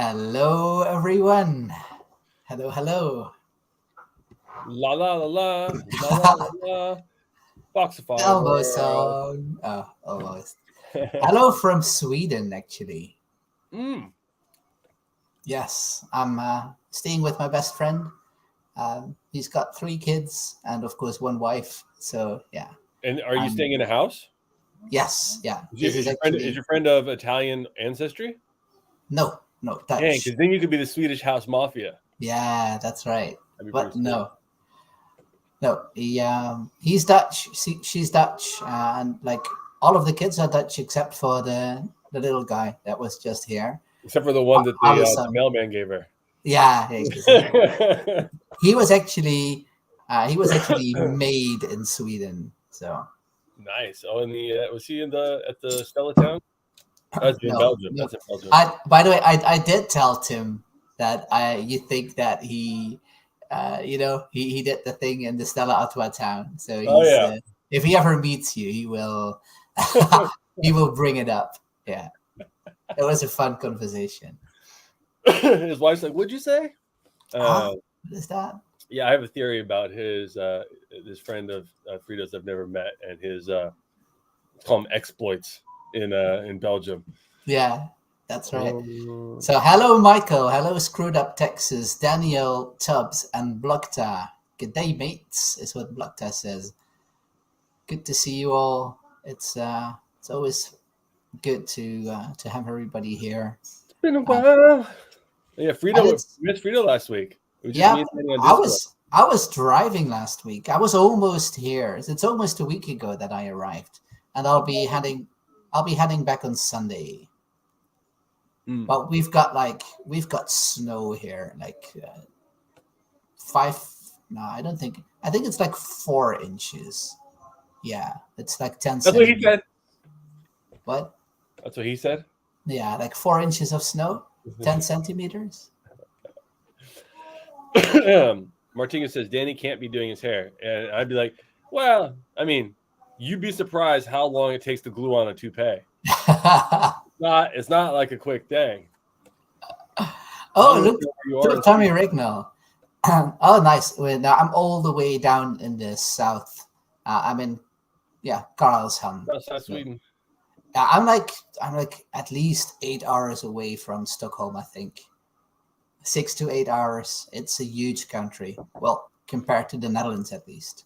Hello, everyone. Hello, hello. La la la la la la la la. Foxify Elmo world. song. Oh, almost. Hello from Sweden, actually. mm. Yes, I'm staying with my best friend. He's got 3 kids and, of course, one wife. So, yeah, And are you I'm. staying in a house? Yes, yeah. Is your, This is is your friend is actually your friend of Italian ancestry? no, no Dang, Dutch. because then you could be the Swedish house mafia. Yeah, that's right. That'd be But pretty sweet. no, no. He's Dutch. She's Dutch, and like all of the kids are Dutch except for the little guy that was just here. Except for the one that the Allison. mailman gave her. Yeah, exactly. He was actually made in Sweden. So Nice. Oh, and was he at the Stella Town? That's in no, Belgium. no. That's in Belgium. By the way, I did tell Tim that you think that he did the thing in the Stella Artois town. So Oh he's yeah. if he ever meets you, he will he will bring it up. Yeah, it was a fun conversation. His wife's like, "What'd you say?" Ah, Uh, what is that? yeah, I have a theory about his friend of Frida's I've never met, and his let's call them exploits in Belgium. Yeah, that's right. Um, So hello, Michael. Hello, Screwed Up Texas, Daniel Tubbs, and Blukta. Good day, mates, is what Blukta says. Good to see you all. It's always good to have everybody here. it's been a Uh, while. Yeah, I Frida, did. we missed Frida last week. It was just me Yeah, and Danny on I Discord. was I was driving last week. I was almost here. It's almost a week ago that I arrived, and I'll be heading back on Sunday. Mm. But we've got snow here, like 5. No, I don't think. I think it's like 4 inches. Yeah, it's like 10 That's what he centimeters. said. What? That's what he said. Yeah, like 4 inches of snow, 10 centimeters. Martinez says Danny can't be doing his hair, and I'd be like, well, I mean, you'd be surprised how long it takes to glue on a toupee. It's not like a quick thing. I Oh, don't even look, know where you are in Tommy Sweden. Rignall. Oh, nice. Well, now I'm all the way down in the south. I'm in, yeah, Karlshamn. Outside So Sweden. yeah, I'm like at least 8 hours away from Stockholm. I think 6 to 8 hours. It's a huge country. Well, compared to the Netherlands, at least.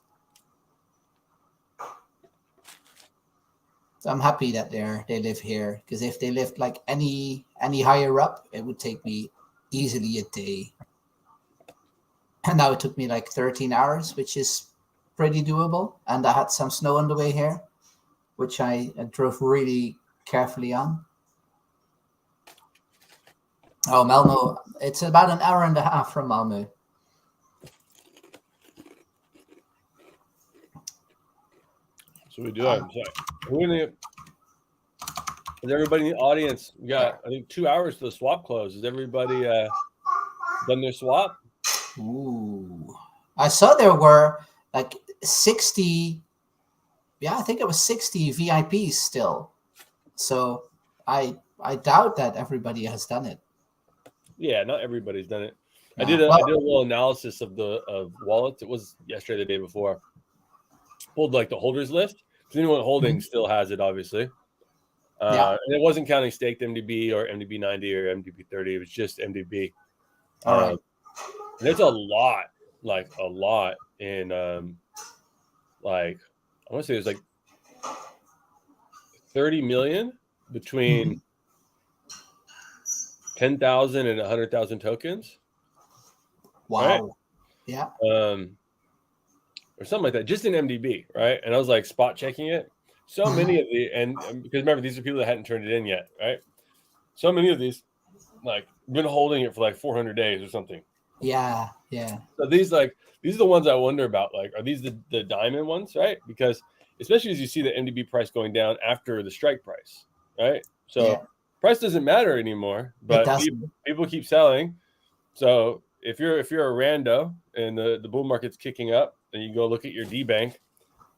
So I'm happy that they live here, because if they lived like any higher up, it would take me easily a day. And now it took me like 13 hours, which is pretty doable. And I had some snow on the way here, which I drove really carefully on. Oh, Malmo. It's about an hour and a half from Malmo. So we do it. Is everybody in the audience? We got, I think, 2 hours to the swap close. Is everybody done their swap? Ooh. I saw there were like 60. Yeah, I think it was 60 VIPs still. So I doubt that everybody has done it. Yeah, not everybody's done it. I Yeah. did a Well, little analysis of wallets. It was yesterday, the day before. Pulled like the holders list. Because anyone holding mhm. still has it, obviously. Yeah. And it wasn't counting staked MDB or MDB 90 or MDB 30. It was just MDB. All right. And it's a lot, like a lot in like I want to say there's like 30 million between Mhm. 10,000 and 100,000 tokens, right? Wow. Yeah. Um, or something like that, just in MDB, right? And I was like spot checking it. So Mhm. many of the and because remember these are people that hadn't turned it in yet, right? So many of these like been holding it for like 400 days or something. Yeah. Yeah. So these are the ones I wonder about. Like, are these the diamond ones, right? Because especially as you see the MDB price going down after the strike price, right? Yeah. So price doesn't matter anymore, It but doesn't. people keep selling. So if you're a rando and the bull market's kicking up, and you go look at your D bank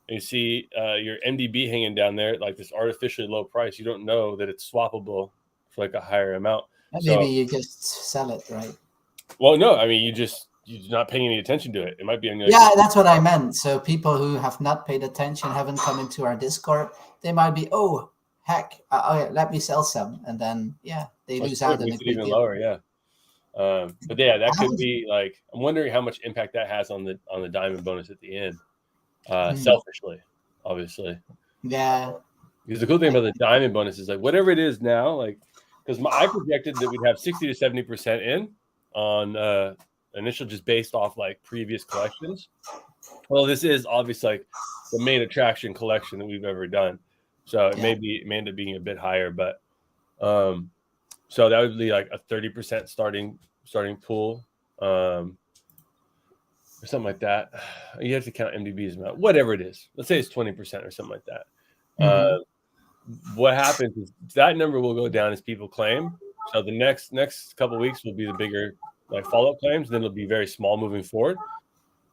and you see your MDB hanging down there at like this artificially low price, you don't know that it's swappable for like a higher amount. Maybe So, you just sell it, right? well, no, I mean, you're not paying any attention to it. It might be on like Yeah, that's what I meant. So people who have not paid attention, haven't come into our Discord, they might be, oh, heck, okay, let me sell some. And then, yeah, they That's lose true. It out on a makes it great even deal. lower. Yeah. But yeah, that I could haven't- be like, I'm wondering how much impact that has on the diamond bonus at the end. Hmm. Selfishly, obviously. Yeah. Because the cool thing about the diamond bonus is like whatever it is now, like because I projected that we'd have 60 to 70% in on initial just based off like previous collections. Well, this is obviously like the main attraction collection that we've ever done. So it Yeah. may end up being a bit higher, but so that would be like a 30% starting pool. Or something like that. You have to count MDB's amount, whatever it is. Let's say it's 20% or something like that. Hmm. What happens is that number will go down as people claim. So the next couple of weeks will be the bigger like follow-up claims. Then it'll be very small moving forward.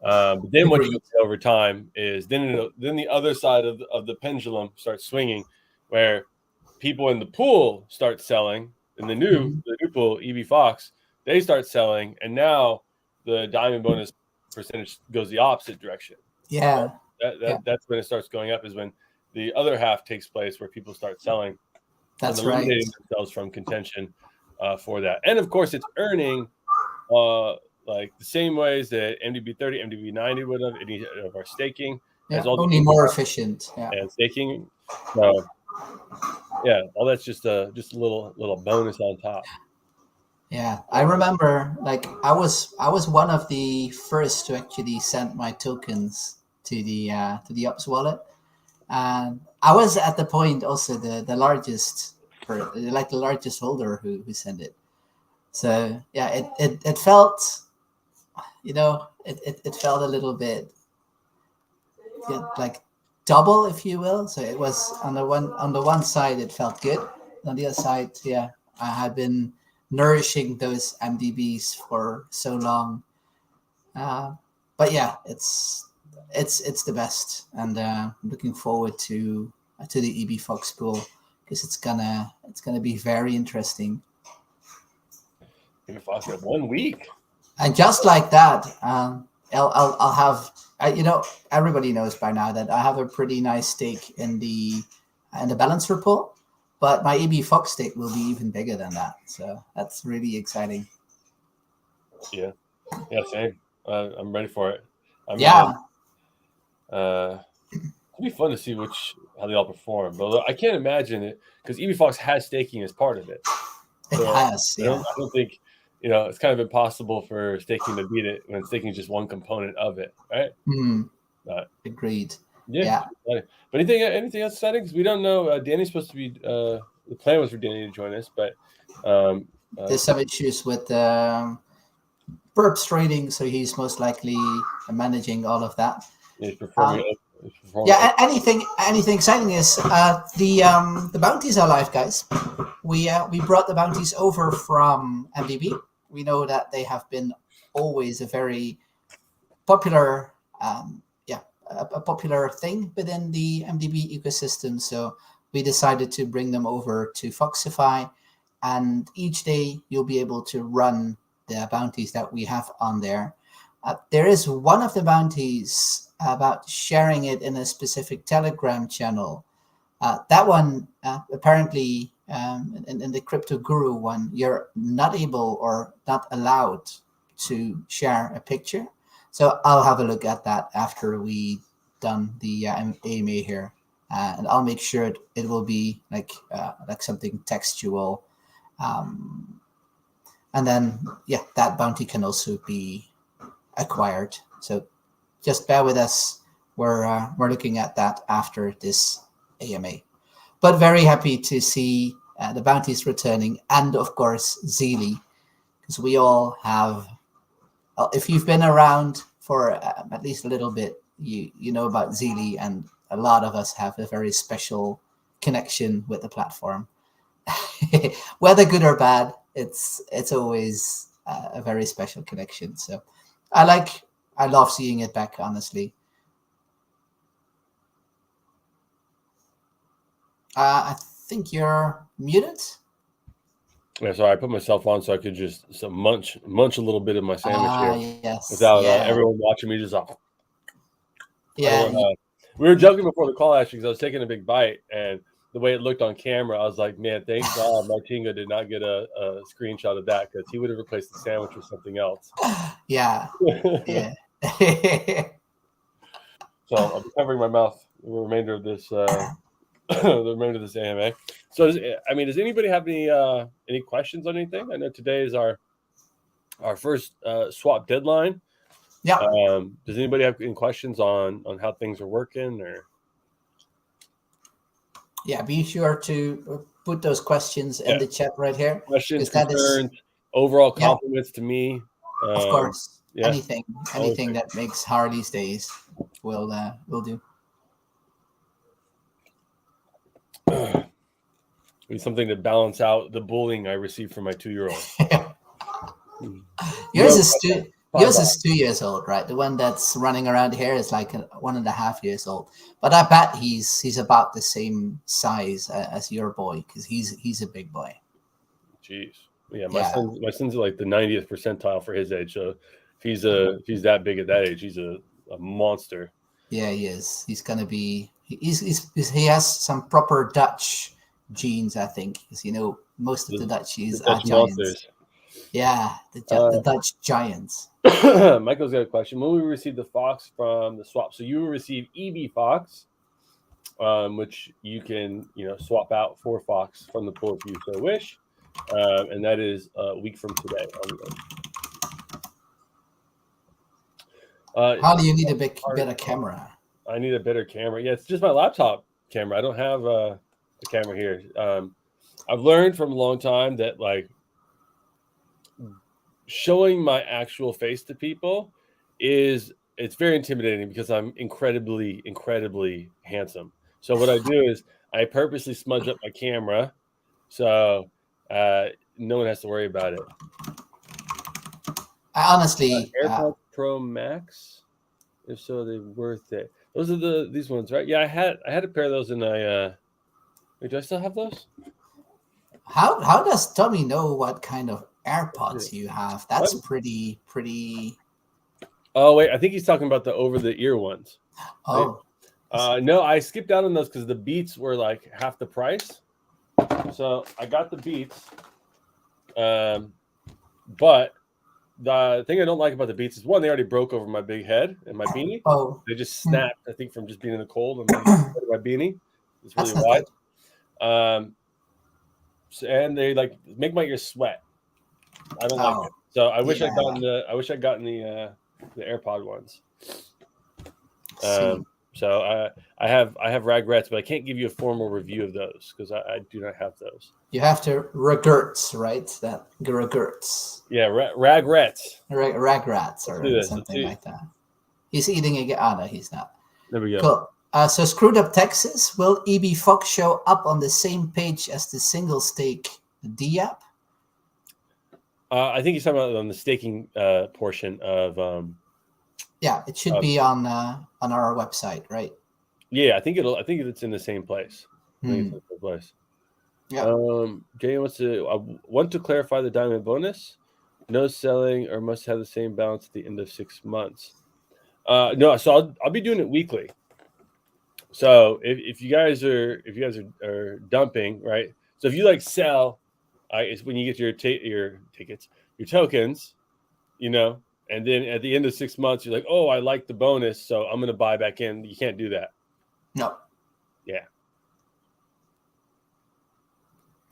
But then what you'll Agreed. see over time is then the other side of the pendulum starts swinging, where people in the pool start selling, and the new pool EB Fox they start selling, and now the diamond bonus percentage goes the opposite direction. Yeah. Yeah. That's when it starts going up, is when the other half takes place, where people start selling and That's right. eliminating themselves from contention for that. And of course, it's earning like the same ways that MDB 30, MDB 90 would have, any of our staking, as Yeah. all the Only more efficient. Yeah. and staking. So yeah, all that's just a little bonus on top. Yeah, I remember like I was one of the first to actually send my tokens to the Ops wallet, and I was at the point also the largest for like the largest holder who sent it. So yeah, it felt, it felt a little bit, yeah, like double, if you will. So it was on the one side it felt good, on the other side, yeah, I had been nourishing those MDBs for so long. But yeah, it's the best, and I'm looking forward to the EB Fox pool, because it's gonna be very interesting. Even Fox got 1 week. And just like that, I'll have, everybody knows by now that I have a pretty nice stake in the balancer pool, but my EB Fox stake will be even bigger than that. So that's really exciting. Yeah, same. I'm ready for it. I Yeah, mean, it'll be fun to see how they all perform. But I can't imagine it because EB Fox has staking as part of it. it So has. Yeah. I don't think it's kind of impossible for staking to beat it when staking is just one component of it, right? Hmm. But Agreed. yeah, Yeah. but anything else exciting? Because we don't know. Danny's supposed to be. The plan was for Danny to join us, but There's some issues with Burps trading, so he's most likely managing all of that. he's performing. Yeah, anything exciting is the bounties are live, guys. We brought the bounties over from MDB. We know that they have been always a very popular, a popular thing within the MDB ecosystem. So we decided to bring them over to Foxify, and each day you'll be able to run the bounties that we have on there. There is one of the bounties about sharing it in a specific Telegram channel. That one, apparently, in the Crypto Guru one, you're not able or not allowed to share a picture. So I'll have a look at that after we done the AMA here, and I'll make sure it will be like something textual, and then yeah, that bounty can also be acquired. So just bear with us. We're looking at that after this AMA. But very happy to see the bounties returning, and of course Zeely, because we all have. If you've been around for at least a little bit, you know about Zeely, and a lot of us have a very special connection with the platform. Whether good or bad, it's always a very special connection. So I love seeing it back, honestly. I think you're muted. Yeah, so I put myself on so I could just munch a little bit of my sandwich here Yes. without Yeah. everyone watching me. Just I Yeah. don't know. We were joking before the call actually because I was taking a big bite, and the way it looked on camera, I was like, man, thank God Martinga did not get a screenshot of that because he would have replaced the sandwich with something else. Yeah. Yeah. So I'll be covering my mouth the remainder of this AMA. So does anybody have any questions on anything? I know today is our first swap deadline. Yeah. Does anybody have any questions on how things are working or? Yeah, be sure to put those questions in the chat right here. Questions, Because that is, concerns, overall compliments to me. of course, yeah. anything that makes Harley's days will do. It's something to balance out the bullying I received from my 2-year-old. Yours is 2 years old, right? The one that's running around here is like 1.5 years old. But I bet he's about the same size as your boy because he's a big boy. Jeez, yeah, my son's like the 90th percentile for his age. So if he's that big at that age, he's a monster. Yeah, he is. He's gonna be. He has some proper Dutch genes, I think, because most of the Dutchies are giants. Monsters. Yeah, the Dutch giants. Michael's got a question. When we receive the Fox from the swap, so you will receive EB Fox, which you can swap out for Fox from the pool if you so wish, and that is a week from today. How do you need a better camera? I need a better camera. Yeah, it's just my laptop camera. I don't have a camera here. I've learned from a long time that showing my actual face to people it's very intimidating because I'm incredibly, incredibly handsome. So what I do is I purposely smudge up my camera so no one has to worry about it. I honestly, AirPods Pro Max. If so, they're worth it. Those are these ones, right? Yeah, I had a pair of those, and wait, do I still have those? How does Tommy know what kind of AirPods you have? That's pretty. Oh wait, I think he's talking about the over-the-ear ones. Oh. No, I skipped out on those because the Beats were like half the price. So I got the Beats, but the thing I don't like about the Beats is one, they already broke over my big head and my beanie. Oh, they just snapped. I think from just being in the cold and my beanie. It's really wide. And they make my ears sweat. I don't like it. So I wish I'd gotten the AirPod ones. So I have regrets, but I can't give you a formal review of those because I do not have those. You have to regrets, right? That regrets. Yeah, regrets. Regrets or something like that. He's eating a no, he's not. There we go. Cool. So Screwed Up Texas, will EB Fox show up on the same page as the single stake DApp? I think he's talking about on the staking portion of. Yeah, it should be on our website, right? Yeah, I think it's in the same place. I think it's in the same place. Yeah. Jay want to clarify the diamond bonus. No selling or must have the same balance at the end of 6 months. No, so I'll be doing it weekly. So if you guys are dumping, right? So if you sell, it's when you get your tickets, your tokens, and then at the end of 6 months, you're like, oh, I like the bonus, so I'm going to buy back in. You can't do that. No. Yeah.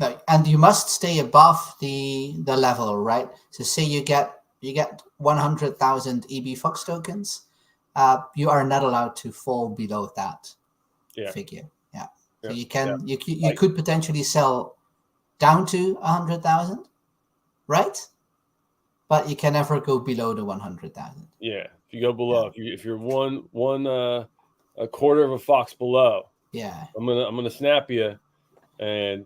No, and you must stay above the level, right? So say you get 100,000 EB Fox tokens, you are not allowed to fall below that figure. Yeah. So you can you could potentially sell down to 100,000, right? But you can never go below the 100,000. Yeah, if you go below, if you're one a quarter of a fox below, I'm gonna snap you, and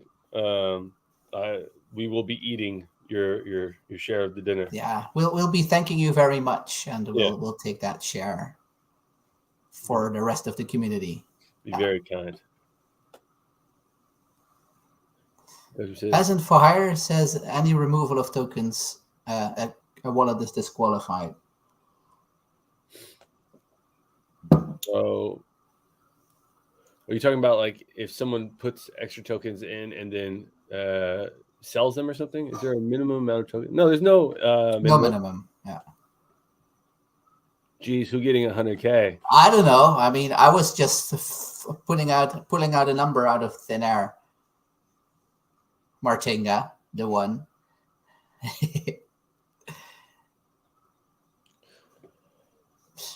we will be eating your share of the dinner. Yeah, we'll be thanking you very much, and we'll take that share for the rest of the community. Be very kind. Peasant for Hire says any removal of tokens, a wallet is disqualified. So, are you talking about like if someone puts extra tokens in and then sells them or something? Is there a minimum amount of tokens? No, there's no minimum. No minimum. Yeah. Geez, who getting 100K? I don't know. I mean, I was just pulling out a number out of thin air. Martinga, the one.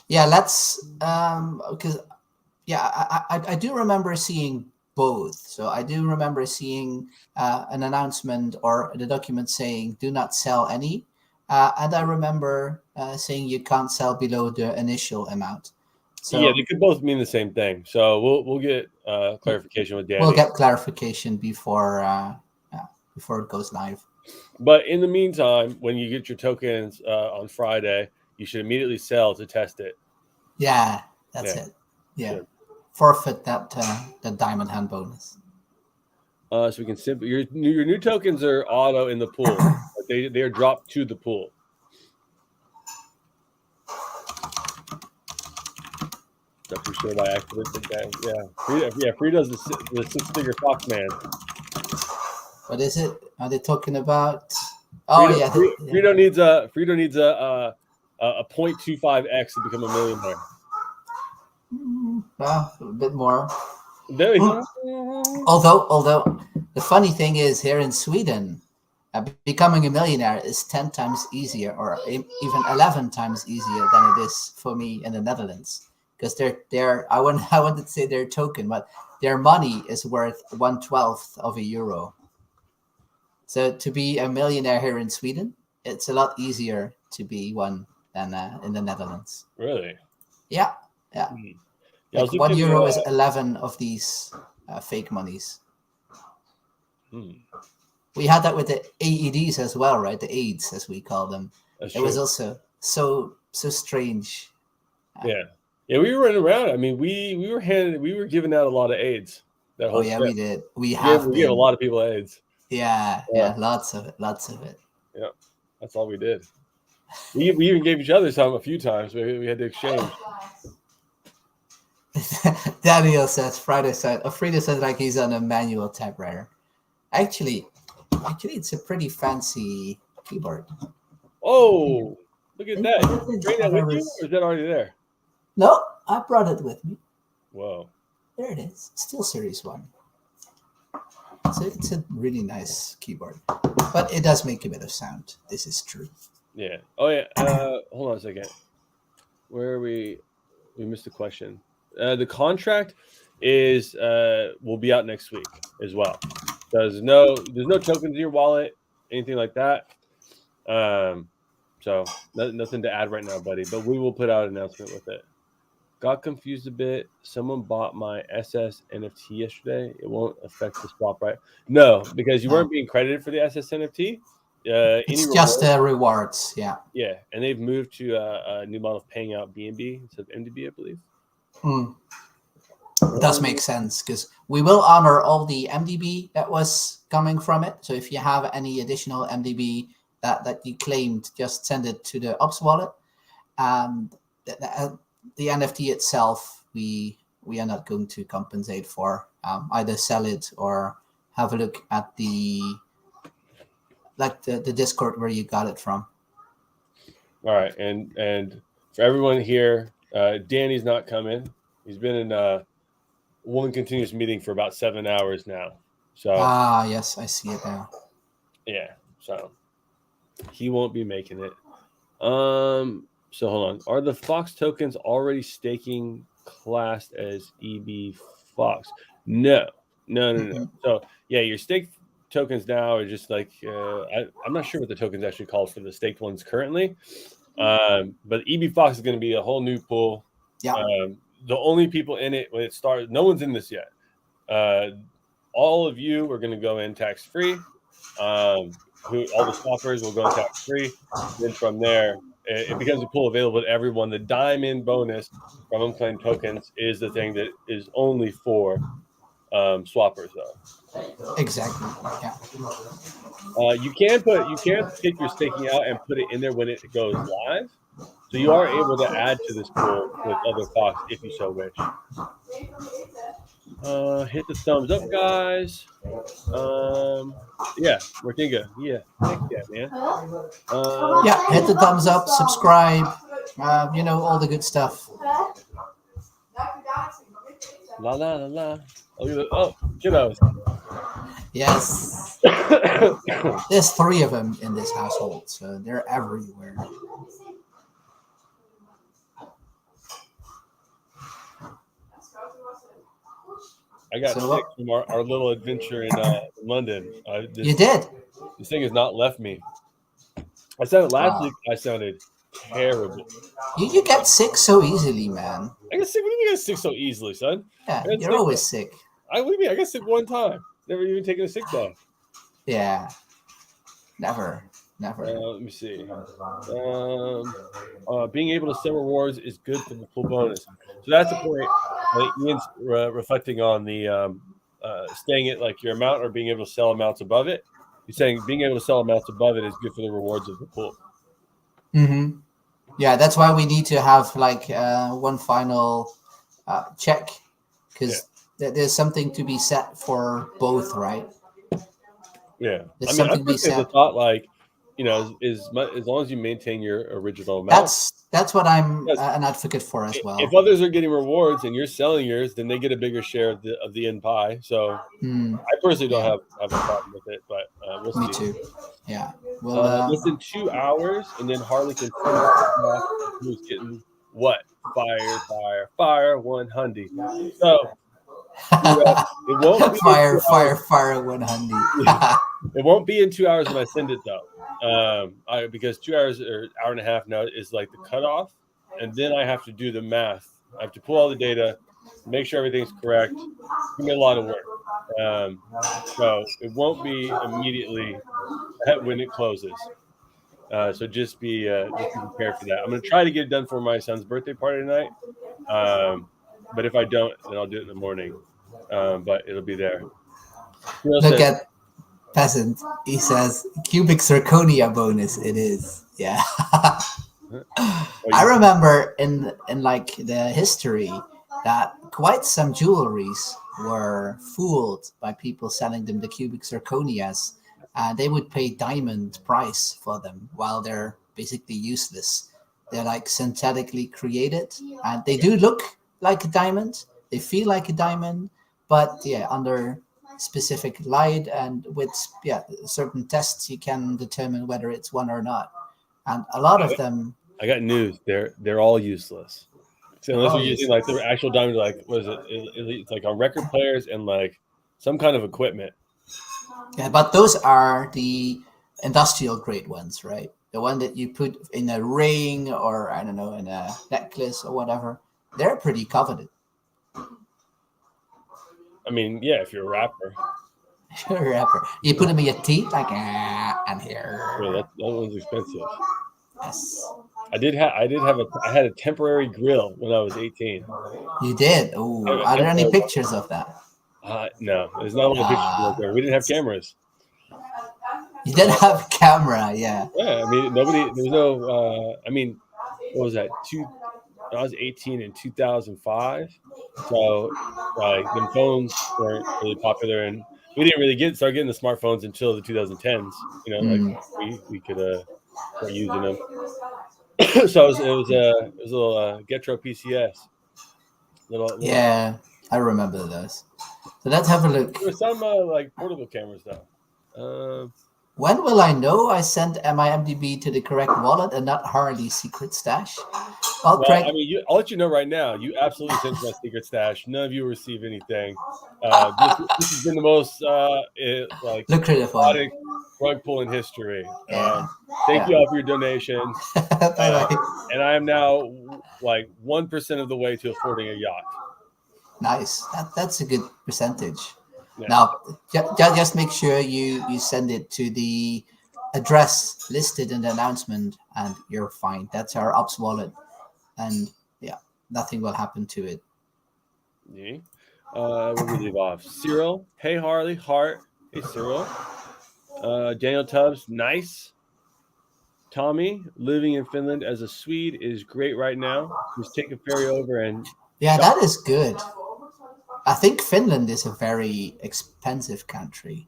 Yeah, let's because I do remember seeing both. So I do remember seeing an announcement or the document saying do not sell any, and I remember saying you can't sell below the initial amount. So yeah, they could both mean the same thing. So we'll get clarification with Danny. We'll get clarification before it goes live. But in the meantime, when you get your tokens on Friday, you should immediately sell to test it. Yeah, that's it. Yeah, good. Forfeit that diamond hand bonus. So we can simply your new tokens are auto in the pool. They are dropped to the pool. Stuff you share by accident. Yeah. Free does the 6-figure Fox man. What is it? Are they talking about? Oh Frito needs a 0.25x to become a millionaire. Well, a bit more. Although the funny thing is, here in Sweden, becoming a millionaire is 10 times easier, or even 11 times easier than it is for me in the Netherlands. Because I wanted to say their token, but their money is worth 1/12 of a euro. So to be a millionaire here in Sweden, it's a lot easier to be one than in the Netherlands. Really? Yeah. Yeah, like €1 is 11 of these fake monies. We had that with the AEDs as well, right? The AIDS, as we call them. It was also so strange. Yeah, we were running around. I mean, we were giving out a lot of AIDS. That whole we did. We gave a lot of people AIDS. Yeah, lots of it. Yeah, that's all we did. We even gave each other some a few times. We had to exchange. Daniel says Frida says like he's on a manual typewriter. Actually, it's a pretty fancy keyboard. Oh, look at that! Bring that with you, or is that already there? No, I brought it with me. Whoa! There it is. Steel Series 1. So it's a really nice keyboard, but it does make a bit of sound. This is true. Yeah. Oh yeah. Hold on a second. Where are we? We missed a question. The contract is will be out next week as well. There's no tokens in your wallet, anything like that. So nothing to add right now, buddy. But we will put out an announcement with it. Got confused a bit. Someone bought my SS NFT yesterday. It won't affect the swap, right? No, because you weren't being credited for the SS NFT. It's just rewards, yeah. Yeah, and they've moved to a new model of paying out BNB instead of MDB, I believe. It does make sense because we will honor all the MDB that was coming from it. So if you have any additional MDB that you claimed, just send it to the Ops wallet. And the NFT itself, we are not going to compensate for. Either sell it or have a look at the Discord where you got it from. All right, and for everyone here, Danny's not coming. He's been in one continuous meeting for about 7 hours now. So yes, I see it now. Yeah, so he won't be making it. So hold on. Are the Fox tokens already staking classed as EB Fox? No. So yeah, your staked tokens now are just like I'm not sure what the token's actually called for the staked ones currently. But EB Fox is going to be a whole new pool. Yeah. The only people in it when it started, no one's in this yet. All of you are going to go in tax free. All the swappers will go tax free. Then from there, it becomes a pool available to everyone. The diamond bonus from unclaimed tokens is the thing that is only for swappers though. Exactly. Yeah. You can take your staking out and put it in there when it goes live. So you are able to add to this pool with other Fox if you so wish. Hit the thumbs up, guys. Yeah, Mortinga. Yeah, heck yeah, man. Yeah, hit the thumbs up, subscribe, all the good stuff. La la la la. Oh, kiddos. Yes. There's 3 of them in this household, so they're everywhere. I got sick from our little adventure in London. You did? This thing has not left me. I sounded last week. I sounded terrible. You get sick so easily, man. I get sick. What do you mean I get sick so easily, son? Yeah, you're always sick. What do you mean? I got sick one time. Never even taken a sick day. Yeah. Never. Let me see. Being able to sell rewards is good for the full bonus. So that's the point. Ian's reflecting on the staying at like your amount or being able to sell amounts above it. He's saying being able to sell amounts above it is good for the rewards of the pool. Mm-hmm. Yeah, that's why we need to have like one final check, because there's something to be set for both, right? Yeah, there's something to be set. The thought, like, as long as you maintain your original amount. That's what I'm an advocate for as well. If others are getting rewards and you're selling yours, then they get a bigger share of the end pie. So I personally don't have a problem with it, but we'll see. Me too. Yeah. Well, less than 2 hours, and then Harley can who's getting what? Fire 100. So it won't be fire 100. It won't be in 2 hours when I send it though. Because 2 hours or hour and a half now is like the cutoff, and then I have to do the math. I have to pull all the data, make sure everything's correct. Give me a lot of work. So it won't be immediately when it closes. So just be prepared for that. I'm going to try to get it done for my son's birthday party tonight. But if I don't, then I'll do it in the morning. But it'll be there. Look at Peasant. He says cubic zirconia bonus. It is. Yeah. I remember in like the history that quite some jewelries were fooled by people selling them the cubic zirconias. They would pay diamond price for them while they're basically useless. They're like synthetically created, and they do look like a diamond. They feel like a diamond, but under specific light and with certain tests, you can determine whether it's one or not. And a lot of them. I got news. They're all useless. So unless you're using like the actual diamond, like what is it? It's like on record players and like some kind of equipment. Yeah, but those are the industrial grade ones, right? The one that you put in a ring or, I don't know, in a necklace or whatever. They're pretty coveted. I mean, yeah, if you're a rapper. You're a rapper. You put them in your teeth, like, and here. Yeah, that one's expensive. Yes. I had a temporary grill when I was 18. You did? Oh, are there any pictures of that? No, there's not a lot of pictures like there. We didn't have cameras. You didn't have camera, yeah. Yeah, I mean, there's no, what was that? I was 18 in 2005. So, like, the phones weren't really popular, and we didn't really start getting the smartphones until the 2010s. Like we could start using them. So it was a little Getro PCS. Yeah, I remember those. So let's have a look. There were some like portable cameras though. When will I know I sent my Mdb to the correct wallet and not Harley's secret stash? Well, Craig, I mean, I'll let you know right now. You absolutely sent my secret stash. None of you receive anything. This has been the most lucrative rug pull in history. Yeah. Thank you all for your donations. And I am now like 1% of the way to affording a yacht. Nice. That's a good percentage. Yeah. Now, just make sure you send it to the address listed in the announcement, and you're fine. That's our ops wallet, and nothing will happen to it. Yeah. Where did we leave off? Cyril. Hey, Harley. Hart. Hey, Cyril. Daniel Tubbs. Nice. Tommy, living in Finland as a Swede is great right now. Just take a ferry over and Yeah, that is good. I think Finland is a very expensive country,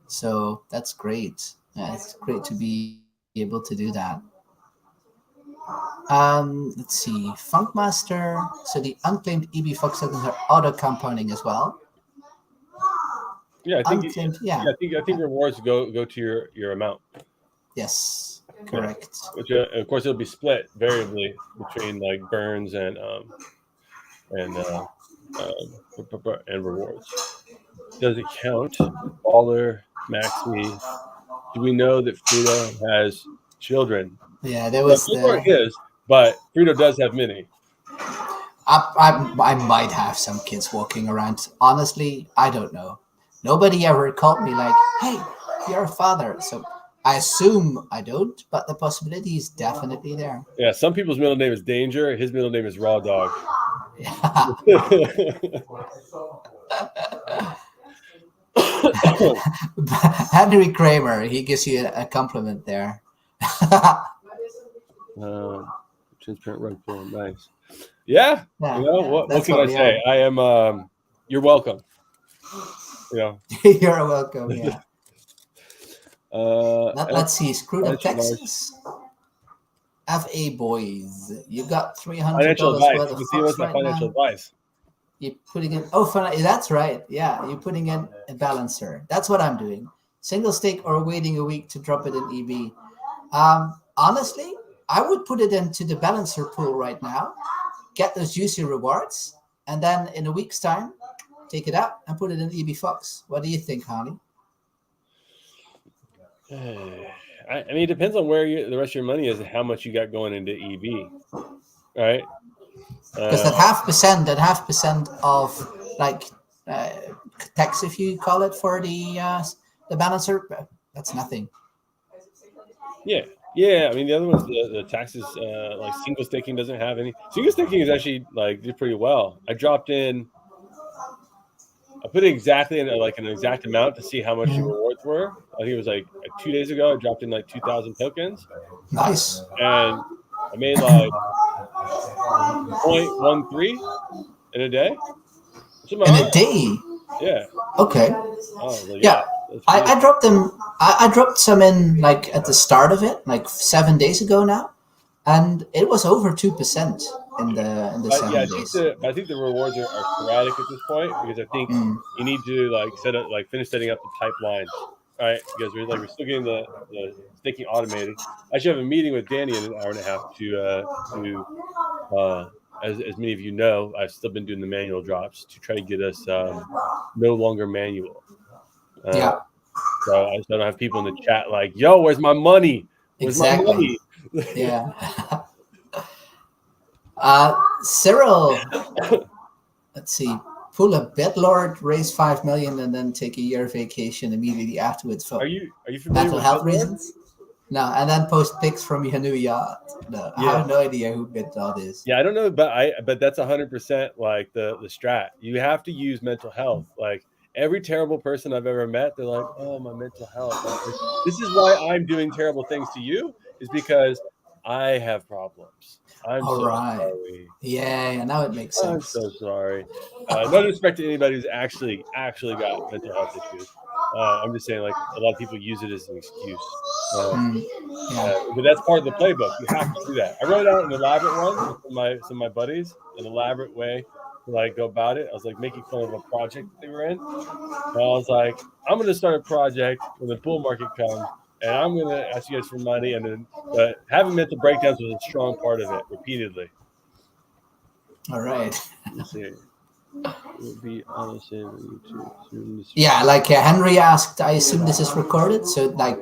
so that's great. Yeah, it's great to be able to do that. Let's see, Funkmaster. So the unclaimed EB Fox tokens are auto compounding as well. yeah, Unclaimed, yeah, I think rewards go to your amount. yes, correct. Which of course it'll be split variably between like burns and and rewards. Does it count? Baller, Maxi. Do we know that Frito has children? Yeah, there Well, was those aren't the. his, but Frito does have many. I might have some kids walking around. Honestly, I don't know. Nobody ever called me like, "Hey, you're a father." So I assume I don't, but the possibility is definitely there. Yeah, some people's middle name is Danger. His middle name is Raw Dog. Yeah. Henry Kramer, he gives you a compliment there. Transparent rug pull, nice. Yeah, Yeah, what that's can what I we say? are. I am. You're welcome. You know. You're welcome. Yeah. Uh, Let's see. Screwed up financial advice. Texas. FA boys, you got $300 Financial advice. worth of You see, Fox what's my right financial now. advice? You're putting in. Oh, that's right. Yeah, you're putting in a balancer. That's what I'm doing. Single stake or waiting a week to drop it in EB. Honestly, I would put it into the balancer pool right now, get those juicy rewards, and then in a week's time, take it out and put it in EB Fox. What do you think, Harley? I mean, it depends on where the rest of your money is and how much you got going into EV, right? Because that half percent of like uh, tax, if you call it, for the balancer, that's nothing. Yeah. I mean, the other ones, the taxes, like single staking doesn't have any. Single staking is actually like did pretty well. I put it exactly in like an exact amount to see how much the Mhm. rewards were. I think it was like 2 days ago. I dropped in like 2,000 tokens, Nice. and I made like 0.13 in a day. In a day. Yeah. Okay. Oh, Yeah. that's I dropped them. I dropped some in like at the start of it, like 7 days ago now, and it was over 2% in the Yeah, 7 days. I think the rewards are sporadic at this point because I think Mm. you need to like finish setting up the pipeline, right? Because we're still getting the staking automated. I should have a meeting with Danny in an hour and a half to as many of you know, I've still been doing the manual drops to try to get us no longer manual. Yeah. So I don't have people in the chat like, "Yo, where's my money? Where's my money?" Yeah. Cyril, let's see. Pull a bedlord, raise 5 million, and then take a year vacation immediately afterwards for Are you familiar mental with health Bitcoin? reasons. No, and then post pics from your new yacht. No, I have no idea who Bitdot is. Yeah, I don't know, but that's 100% like the strat. You have to use mental health. Like every terrible person I've ever met, they're like, "Oh, my mental health." Like, this is why I'm doing terrible things to you, is because I have problems. I'm All so right. sorry. Yeah, now it makes I'm sense. so sorry. No disrespect to anybody who's actually got mental health issues. I'm just saying, like a lot of people use it as an excuse. Yeah. But that's part of the playbook. You have to do that. I wrote out an elaborate one with some of my buddies, an elaborate way to like go about it. I was like making fun of a project that they were in. And I was like, I'm going to start a project when the bull market comes, and I'm going to ask you guys for money. And then having mental breakdowns was a strong part of it repeatedly. All right. Let's see. It would be on the same YouTube. Yeah, like Henry asked, I assume this is recorded. So like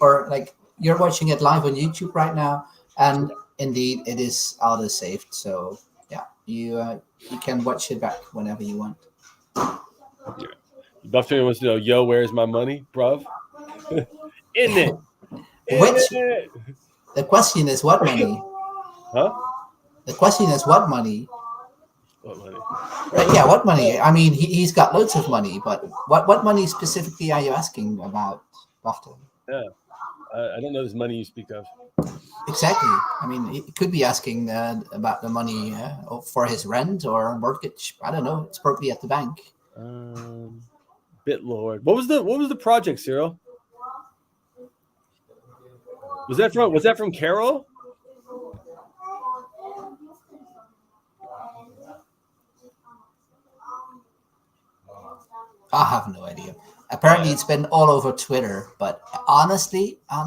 or like you're watching it live on YouTube right now, and indeed it is auto saved. So yeah, you can watch it back whenever you want. Yeah. Buffett wants to know, yo, where's my money, bruv? In it. The question is what money? Huh? The question is what money? What money? Right, yeah, what money? I mean, he's got loads of money, but what money specifically are you asking about, Bafta? Yeah, I don't know this money you speak of. Exactly. I mean, he could be asking about the money for his rent or mortgage. I don't know. It's probably at the bank. BitLord. What was the project, Cyril? Was that from Carol? I have no idea. Apparently, it's been all over Twitter, but honestly, I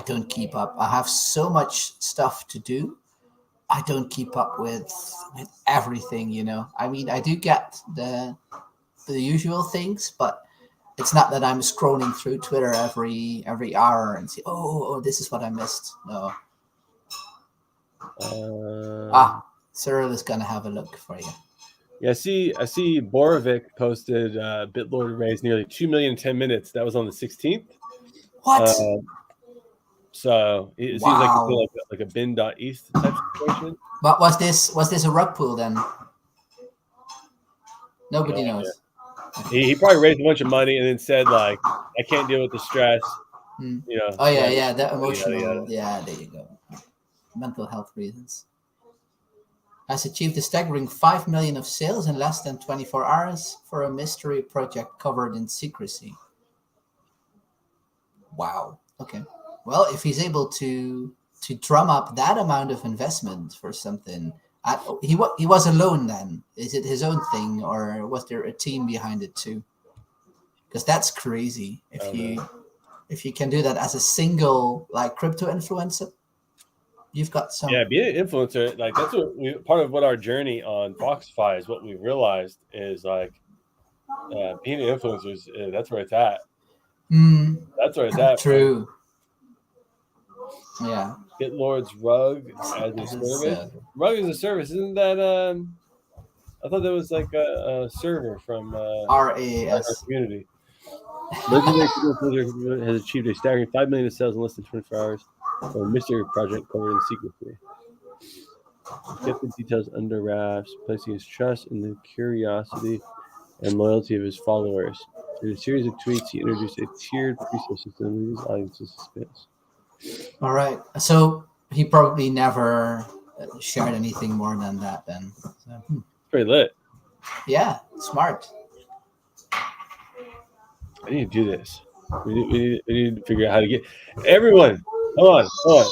don't keep up. I have so much stuff to do. I don't keep up with everything. I mean, I do get the usual things, but it's not that I'm scrolling through Twitter every hour and see, oh, this is what I missed. No. Cyril is gonna have a look for you. Yeah, I see Borovic posted BitLord raised nearly 2 million in 10 minutes. That was on the 16th. What? So it seems like a bin.eth type situation. But was this a rug pull then? Nobody knows. He probably raised a bunch of money and then said like, I can't deal with the stress. Oh yeah, the emotional. Yeah, there you go. Mental health reasons. Has achieved a staggering 5 million of sales in less than 24 hours for a mystery project covered in secrecy. Wow. Okay. Well, if he's able to drum up that amount of investment for something, he was alone then. Is it his own thing, or was there a team behind it too? Because that's crazy. If you can do that as a single like crypto influencer, you've got some. Yeah, being an influencer, like that's part of what our journey on Foxify is. What we realized is like being an influencer, that's where it's at. That's where it's at. True. Man. Yeah. BitLord's rug as a service. Rug as a service, isn't that? I thought that was like a server from RAS our community. Legendary has achieved a staggering 5 million in sales in less than 24 hours for a mystery project covered in secrecy. Kept the details under wraps, placing his trust in the curiosity and loyalty of his followers. In a series of tweets, he introduced a tiered pre-sale system to leave his audience in suspense. All right. So he probably never shared anything more than that then. So, Pretty lit. Yeah, smart. I need to do this. We need to figure out how to get everyone. Hold on.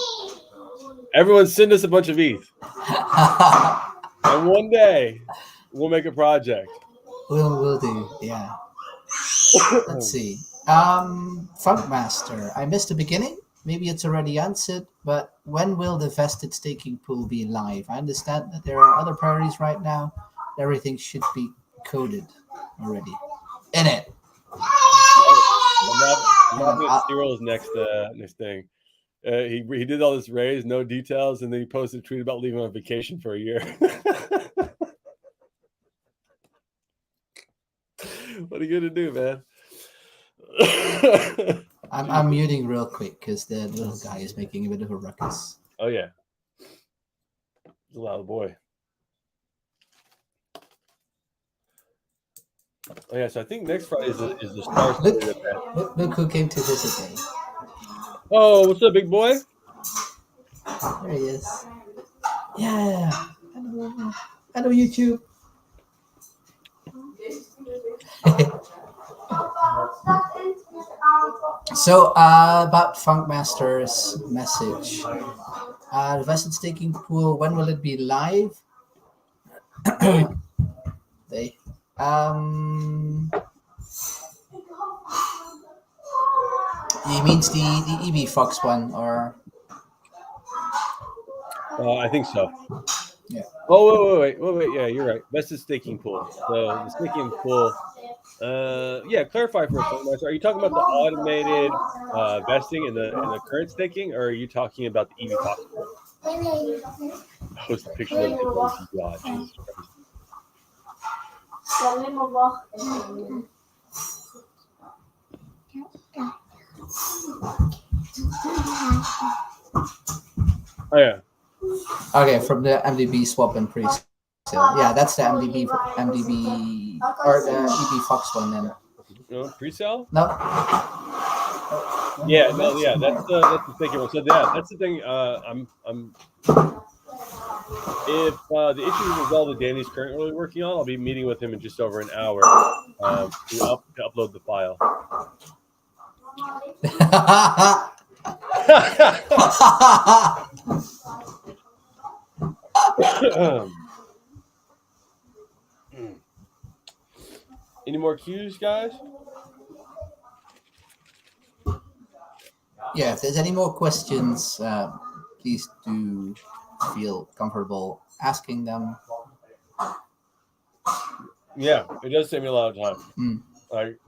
Everyone send us a bunch of ETH. And one day we'll make a project. We'll do, yeah. Let's see. Funkmaster. I missed the beginning. Maybe it's already answered, but when will the vested staking pool be live? I understand that there are other priorities right now. Everything should be coded already. In it. I'm laughing at Cyril's next thing. He did all this raise, no details, and then he posted a tweet about leaving on vacation for a year. What are you gonna do, man? I'm muting real quick because the little guy is making a bit of a ruckus. Oh yeah, he's a loud boy. Oh yeah, so I think next Friday is the Star Studded event. Look who came to visit me. Oh, what's up, big boy? There he is. Yeah. Hello, YouTube. So about Funkmaster's message. The vested staking pool, when will it be live? He means the EB Fox one, or I think so. Yeah. Oh wait. Yeah, you're right. Vested staking pool. So the staking pool. Yeah. Clarify for a second. Are you talking about the automated vesting in the current staking, or are you talking about the EB Fox one? Post the picture of the God. Jesus Christ. Oh yeah. Okay, from the MDB swap and pre So yeah, that's the MDB or the EB Fox one then. Pre-sale? No. Yeah, no, yeah, that's the second one. So yeah, that's the thing. I'm if the issue is resolved that Danny's currently working on, I'll be meeting with him in just over an hour to upload the file. Any more cues, guys? Yeah, if there's any more questions, please do feel comfortable asking them. Yeah, it does save me a lot of time. Mm. Like,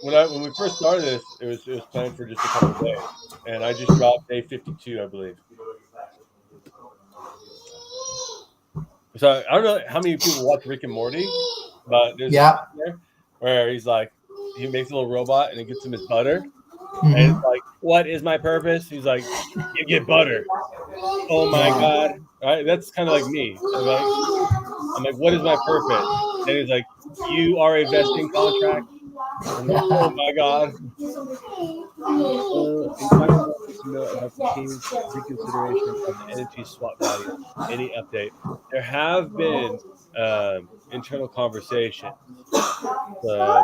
when we first started this, it was planned for just a couple of days, and I just dropped day 52, I believe. So I don't know how many people watch Rick and Morty, but there's a scene there where he's like, he makes a little robot and it gets him his butter, and it's like, what is my purpose? He's like, you get butter. Oh my god! Right? That's kind of like me. I'm like, what is my purpose? And he's like, you are a vesting contract. I'm like, oh my god. Inquiring to know about the team's reconsideration of the entity swap value. Any update? There have been internal conversations. So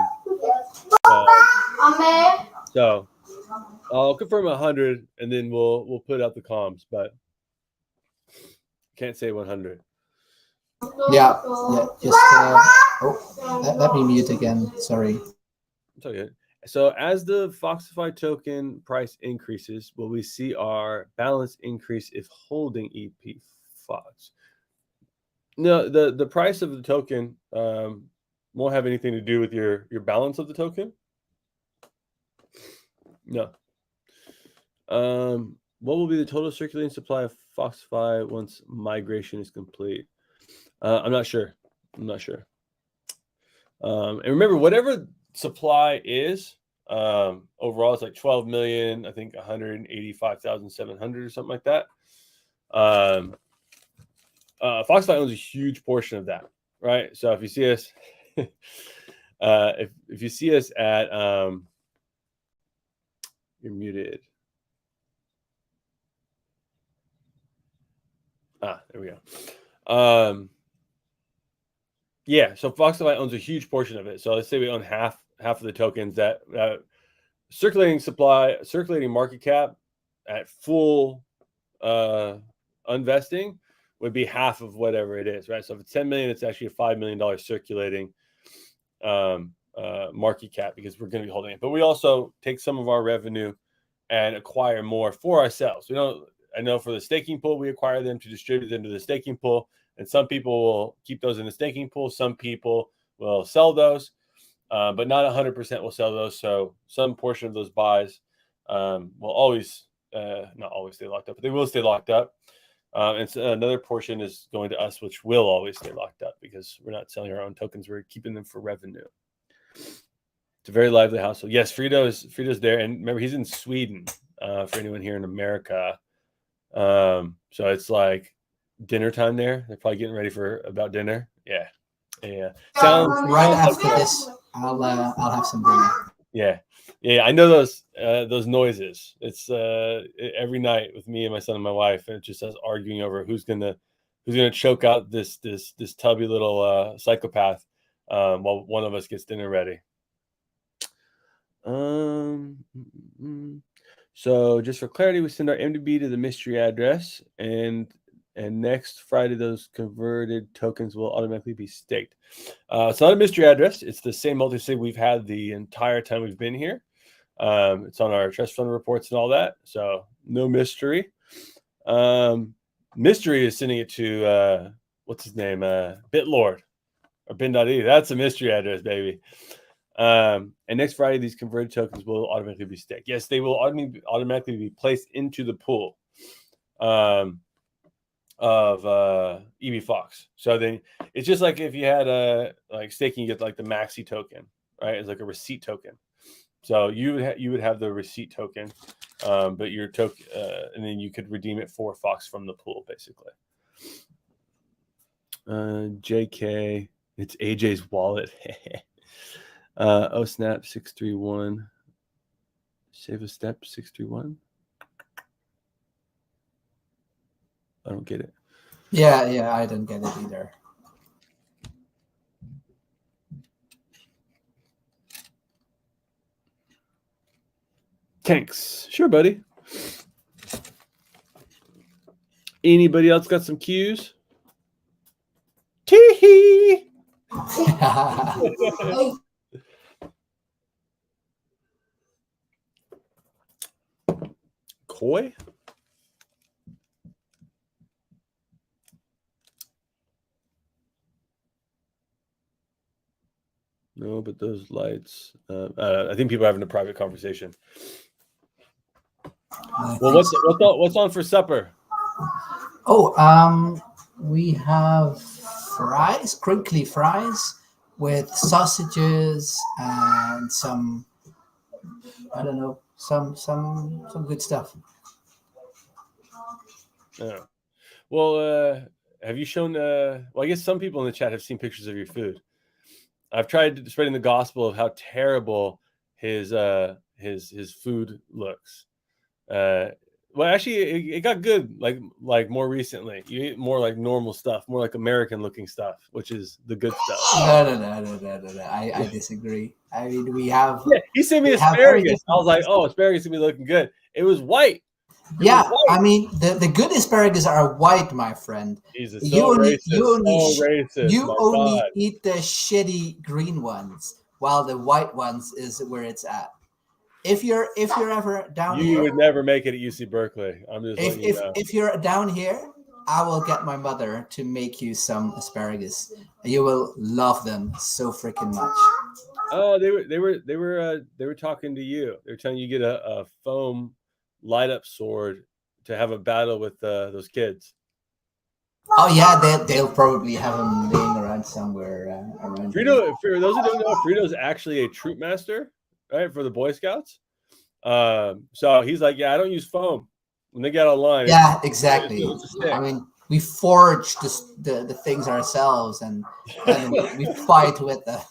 I'll confirm 100, and then we'll put out the comms, but can't say 100. Yeah. Just let me mute again. Sorry. It's okay. So as the Foxify token price increases, will we see our balance increase if holding EP Fox? No, the price of the token won't have anything to do with your balance of the token. No. What will be the total circulating supply of Foxify once migration is complete? I'm not sure. And remember, whatever supply is, overall, it's like 12 million, I think 185,700 or something like that. Foxify owns a huge portion of that, right? So if you see us, if you see us at, you're muted. There we go. Yeah, so Foxify owns a huge portion of it. So let's say we own half of the tokens. That circulating market cap at full unvesting would be half of whatever it is, right? So if it's 10 million, it's actually a $5 million circulating market cap because we're going to be holding it. But we also take some of our revenue and acquire more for ourselves. I know for the staking pool, we acquire them to distribute them to the staking pool. And some people will keep those in the staking pool. Some people will sell those, but not 100% will sell those. So some portion of those buys will always, not always stay locked up, but they will stay locked up. And so another portion is going to us, which will always stay locked up because we're not selling our own tokens. We're keeping them for revenue. It's a very lively household. Yes, Frito's there. And remember, he's in Sweden for anyone here in America. So it's like dinner time there. They're probably getting ready for about dinner. Yeah. Sounds right after this. I'll have some dinner. Yeah. I know those noises. It's every night with me and my son and my wife, and it's just us arguing over who's gonna choke out this tubby little psychopath while one of us gets dinner ready. So just for clarity, we send our Mdb to the mystery address, and next Friday, those converted tokens will automatically be staked. It's not a mystery address. It's the same multi-sig we've had the entire time we've been here. It's on our trust fund reports and all that. So no mystery. Mystery is sending it to, what's his name? BitLord or bin.e. That's a mystery address, baby. And next Friday, these converted tokens will automatically be staked. Yes, they will automatically be placed into the pool. Of EB Fox. So then it's just like if you had like staking, you get like the maxi token, right? It's like a receipt token. So you would have the receipt token, but your token, and then you could redeem it for Fox from the pool, basically. JK, it's AJ's wallet. Oh snap, 631. Save a step, 631. I don't get it. Yeah, I don't get it either. Thanks. Sure, buddy. Anybody else got some cues? Tee-hee! Koi? No, but those lights. I think people are having a private conversation. Well, what's on for supper? Oh, we have fries, crinkly fries with sausages and some, I don't know, some good stuff. Yeah. Well, have you shown? Well, I guess some people in the chat have seen pictures of your food. I've tried spreading the gospel of how terrible his food looks. Well, actually, it got good like more recently. You eat more like normal stuff, more like American looking stuff, which is the good stuff. No. I disagree. I mean, we have. Yeah, he sent me asparagus. I was like, oh, asparagus gonna be looking good. It was white. I mean, the good asparagus are white, my friend. Jesus, You only racist. you only eat the shitty green ones, while the white ones is where it's at. If you're ever down you here, would never make it at UC Berkeley. I'm just letting you know. If you're down here, I will get my mother to make you some asparagus. You will love them so freaking much. Oh, they were talking to you. They were telling you get a foam light up sword to have a battle with those kids. Oh yeah, they'll probably have them laying around somewhere around. Frito, for those who don't know, Frito's actually a troop master, right, for the Boy Scouts. So he's like, yeah, I don't use foam. When they get online, yeah, exactly. I mean, we forge the things ourselves, and we fight with them.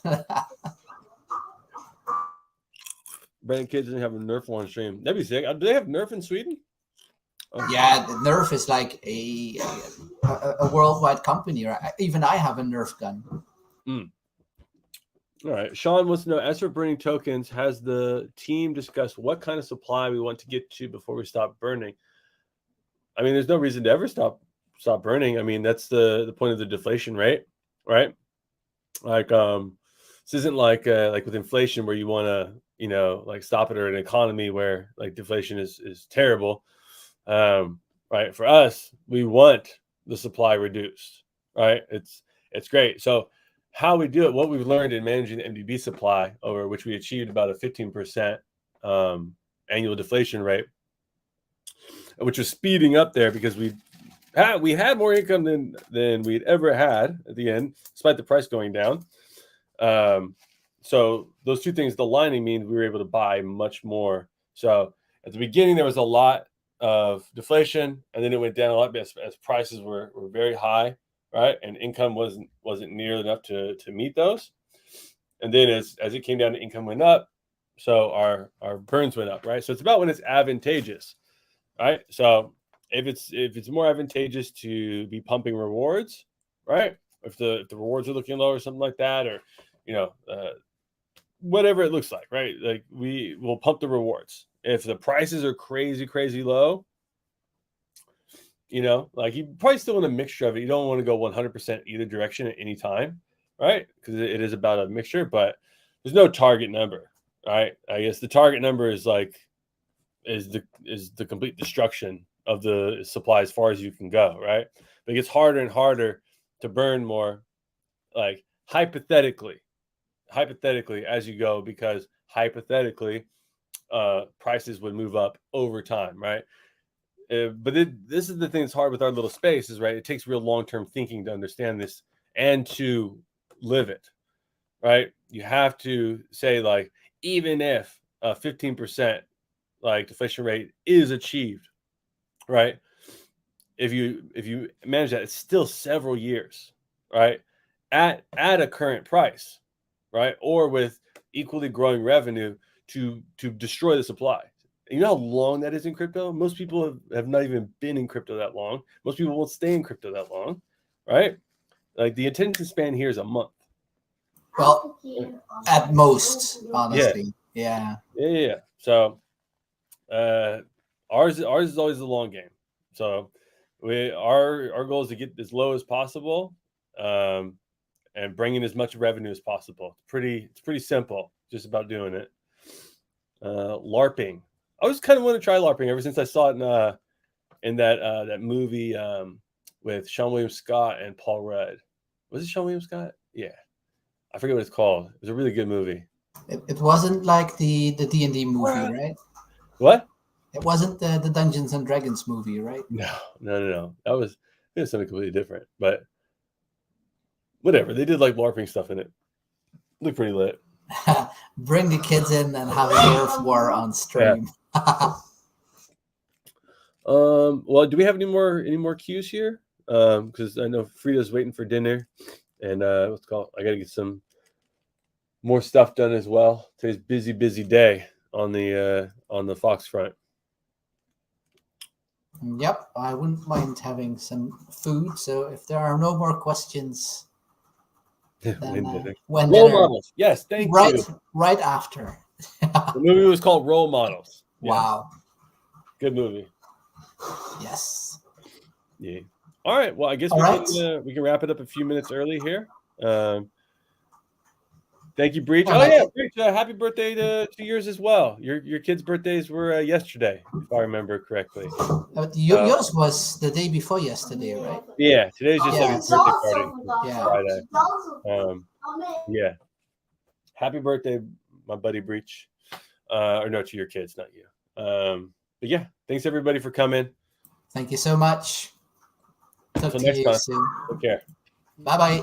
Brandon Kids doesn't have a Nerf one stream. That'd be sick. Do they have Nerf in Sweden? Oh. Yeah, Nerf is like a worldwide company. Right? Even I have a Nerf gun. All right. Sean wants to know, as for burning tokens, has the team discussed what kind of supply we want to get to before we stop burning? I mean, there's no reason to ever stop burning. I mean, that's the point of the deflation rate, right? Like, this isn't like with inflation where you want to, like stop it, or an economy where like deflation is terrible. Right. For us, we want the supply reduced, right? It's great. So how we do it, what we've learned in managing the Mdb supply, over which we achieved about a 15% annual deflation rate, which was speeding up there because we had more income than we'd ever had at the end, despite the price going down. So those two things, the lining, means we were able to buy much more. So at the beginning, there was a lot of deflation, and then it went down a lot as prices were very high, right? And income wasn't near enough to meet those. And then as it came down, the income went up, so our burns went up, right? So it's about when it's advantageous, right? So if it's more advantageous to be pumping rewards, right? If the rewards are looking low or something like that, or whatever it looks like, right? Like we will pump the rewards. If the prices are crazy low, like you probably still want a mixture of it. You don't want to go 100% either direction at any time, right? Because it is about a mixture, but there's no target number, right? I guess the target number is the complete destruction of the supply as far as you can go, right? But it gets harder and harder to burn more, like hypothetically as you go, because hypothetically prices would move up over time, right? But this is the thing that's hard with our little space, is right, it takes real long-term thinking to understand this and to live it, right? You have to say, like, even if 15% like deflation rate is achieved, right? If you manage that, it's still several years, right, at a current price, right, or with equally growing revenue to destroy the supply. And you know how long that is in crypto? Most people have not even been in crypto that long. Most people won't stay in crypto that long, right? Like the attention span here is a month. Well, at most, honestly. Yeah. So ours is always the long game. So our goal is to get as low as possible, and bring in as much revenue as possible. It's pretty simple, just about doing it. LARPing. I always kind of want to try LARPing ever since I saw it in that movie with Sean William Scott and Paul Rudd. Was it Sean William Scott? Yeah, I forget what it's called. It was a really good movie. It wasn't like the D&D movie, right? What? It wasn't the Dungeons and Dragons movie, right? No. It was something completely different. But whatever. They did like LARPing stuff in it. Looked pretty lit. Bring the kids in and have a Nerf war on stream. Yeah. Well, do we have any more cues here? Because I know Frida's waiting for dinner, and I got to get some more stuff done as well. Today's busy day on the Fox front. Yep, I wouldn't mind having some food. So if there are no more questions, then when Role Models. Yes, thank you. Right after. The movie was called Role Models. Wow. Yes. Good movie. Yes. Yeah. All right. Well, I guess we can wrap it up a few minutes early here. Thank you, Breach. Oh yeah, Breach. Happy birthday to yours as well. Your kids' birthdays were yesterday, if I remember correctly. Yours was the day before yesterday, right? Yeah, today's just like a birthday party. Yeah. Friday. Yeah. Happy birthday, my buddy Breach. Or no, to your kids, not you. But yeah, thanks everybody for coming. Thank you so much. Until next time. Take care. Bye-bye.